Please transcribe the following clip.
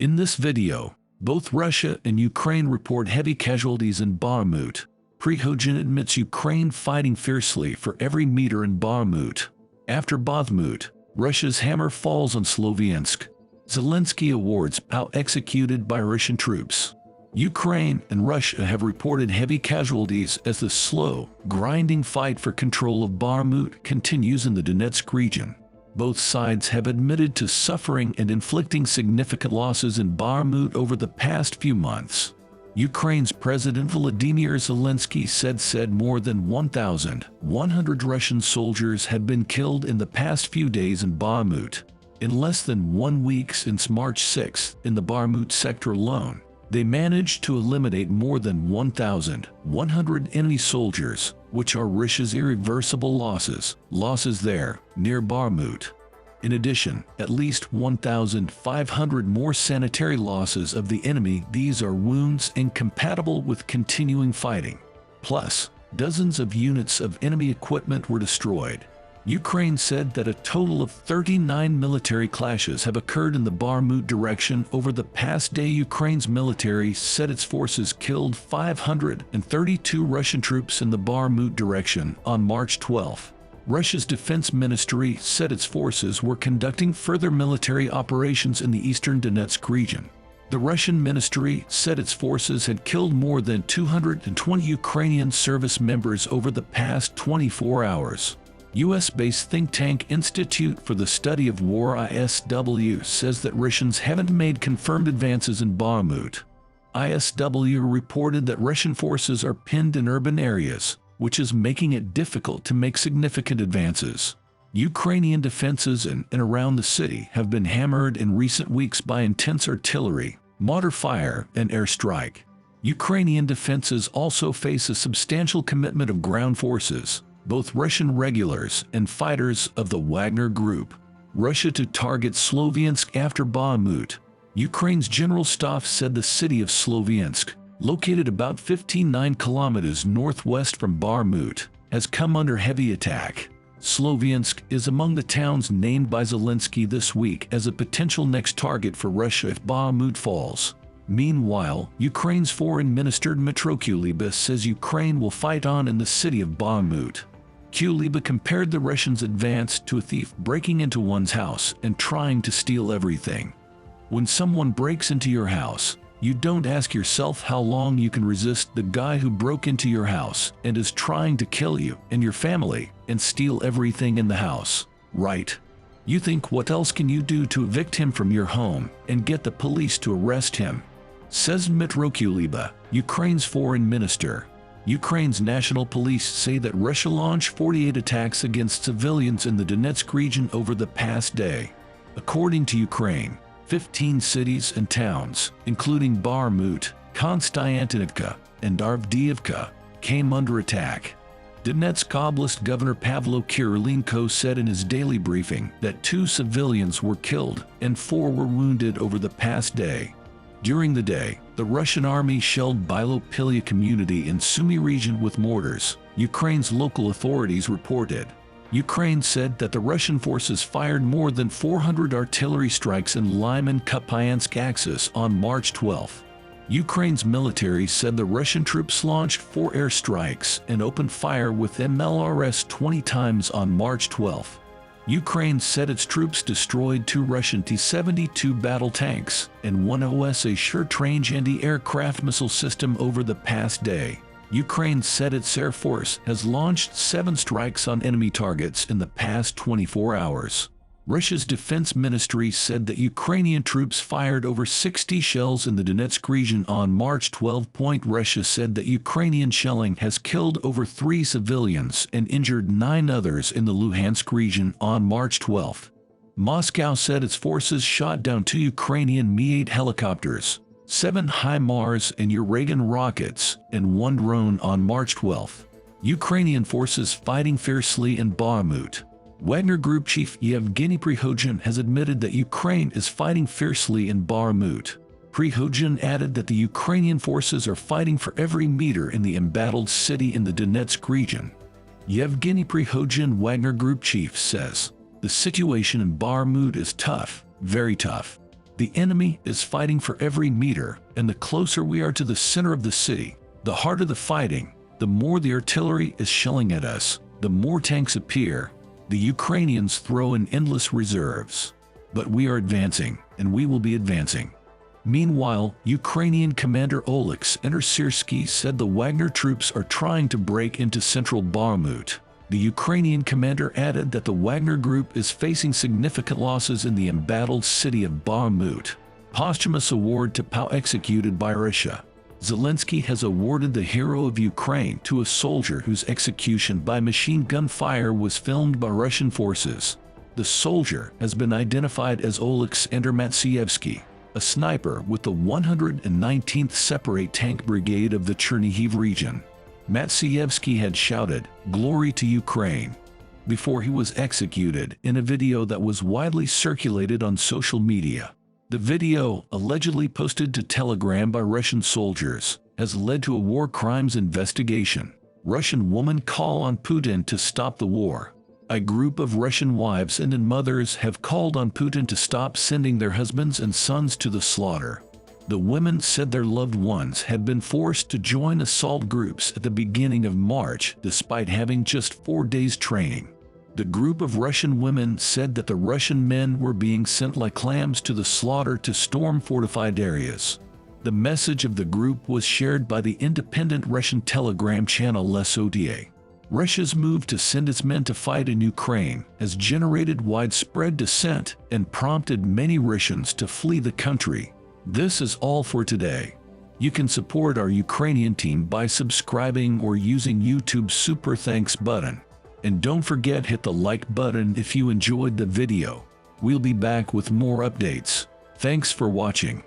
In this video, both Russia and Ukraine report heavy casualties in Bakhmut. Prigozhin admits Ukraine fighting fiercely for every meter in Bakhmut. After Bakhmut, Russia's hammer falls on Sloviansk. Zelensky awards how executed by Russian troops. Ukraine and Russia have reported heavy casualties as the slow, grinding fight for control of Bakhmut continues in the Donetsk region. Both sides have admitted to suffering and inflicting significant losses in Bakhmut over the past few months. Ukraine's President Volodymyr Zelensky said more than 1,100 Russian soldiers had been killed in the past few days in Bakhmut. In less than 1 week since March 6, in the Bakhmut sector alone, they managed to eliminate more than 1,100 enemy soldiers, which are Russia's irreversible losses there, near Bakhmut. In addition, at least 1,500 more sanitary losses of the enemy. These are wounds incompatible with continuing fighting. Plus, dozens of units of enemy equipment were destroyed. Ukraine said that a total of 39 military clashes have occurred in the Bakhmut direction over the past day. Ukraine's military said its forces killed 532 Russian troops in the Bakhmut direction on March 12. Russia's defense ministry said its forces were conducting further military operations in the eastern Donetsk region. The Russian ministry said its forces had killed more than 220 Ukrainian service members over the past 24 hours. US-based think tank Institute for the Study of War ISW says that Russians haven't made confirmed advances in Bakhmut. ISW reported that Russian forces are pinned in urban areas, which is making it difficult to make significant advances. Ukrainian defenses in and around the city have been hammered in recent weeks by intense artillery, mortar fire, and airstrike. Ukrainian defenses also face a substantial commitment of ground forces, both Russian regulars and fighters of the Wagner group. Russia to target Sloviansk after Bakhmut. Ukraine's General Staff said the city of Sloviansk, located about 15 kilometers northwest from Bakhmut, has come under heavy attack. Sloviansk is among the towns named by Zelensky this week as a potential next target for Russia if Bakhmut falls. Meanwhile, Ukraine's Foreign Minister Dmytro Kuleba says Ukraine will fight on in the city of Bakhmut. Kuleba compared the Russians' advance to a thief breaking into one's house and trying to steal everything. When someone breaks into your house, you don't ask yourself how long you can resist the guy who broke into your house and is trying to kill you and your family and steal everything in the house, right? You think, what else can you do to evict him from your home and get the police to arrest him? Says Dmytro Kuleba, Ukraine's foreign minister. Ukraine's national police say that Russia launched 48 attacks against civilians in the Donetsk region over the past day. According to Ukraine, 15 cities and towns, including Bakhmut, Konstantinivka, and Avdiivka, came under attack. Donetsk Oblast Governor Pavlo Kirilenko said in his daily briefing that 2 civilians were killed and 4 were wounded over the past day. During the day, the Russian army shelled Bilopilia community in Sumy region with mortars, Ukraine's local authorities reported. Ukraine said that the Russian forces fired more than 400 artillery strikes in Lyman-Kupiansk axis on March 12. Ukraine's military said the Russian troops launched 4 airstrikes and opened fire with MLRS 20 times on March 12. Ukraine said its troops destroyed 2 Russian T-72 battle tanks and 1 OSA short-range anti-aircraft missile system over the past day. Ukraine said its air force has launched 7 strikes on enemy targets in the past 24 hours. Russia's defense ministry said that Ukrainian troops fired over 60 shells in the Donetsk region on March 12. Russia said that Ukrainian shelling has killed over 3 civilians and injured 9 others in the Luhansk region on March 12. Moscow said its forces shot down 2 Ukrainian Mi-8 helicopters, 7 HIMARS and Uragan rockets, and 1 drone on March 12. Ukrainian forces fighting fiercely in Bakhmut. Wagner Group chief Yevgeny Prigozhin has admitted that Ukraine is fighting fiercely in Bakhmut. Prigozhin added that the Ukrainian forces are fighting for every meter in the embattled city in the Donetsk region. Yevgeny Prigozhin, Wagner Group chief, says, "The situation in Bakhmut is tough, very tough. The enemy is fighting for every meter, and the closer we are to the center of the city, the harder the fighting, the more the artillery is shelling at us, the more tanks appear. The Ukrainians throw in endless reserves. But we are advancing, and we will be advancing. Meanwhile, Ukrainian Commander Oleksandr Syrskyi said the Wagner troops are trying to break into central Bakhmut. The Ukrainian commander added that the Wagner group is facing significant losses in the embattled city of Bakhmut. Posthumous award to POW executed by Russia. Zelensky has awarded the Hero of Ukraine to a soldier whose execution by machine gun fire was filmed by Russian forces. The soldier has been identified as Oleksandr Syrskyi, a sniper with the 119th Separate Tank Brigade of the Chernihiv region. Syrskyi had shouted, "Glory to Ukraine," before he was executed in a video that was widely circulated on social media. The video, allegedly posted to Telegram by Russian soldiers, has led to a war crimes investigation. Russian women call on Putin to stop the war. A group of Russian wives and mothers have called on Putin to stop sending their husbands and sons to the slaughter. The women said their loved ones had been forced to join assault groups at the beginning of March despite having just 4 days training. The group of Russian women said that the Russian men were being sent like lambs to the slaughter to storm fortified areas. The message of the group was shared by the independent Russian Telegram channel Lesotia. Russia's move to send its men to fight in Ukraine has generated widespread dissent and prompted many Russians to flee the country. This is all for today. You can support our Ukrainian team by subscribing or using YouTube's Super Thanks button. And don't forget hit the like button if you enjoyed the video. We'll be back with more updates. Thanks for watching.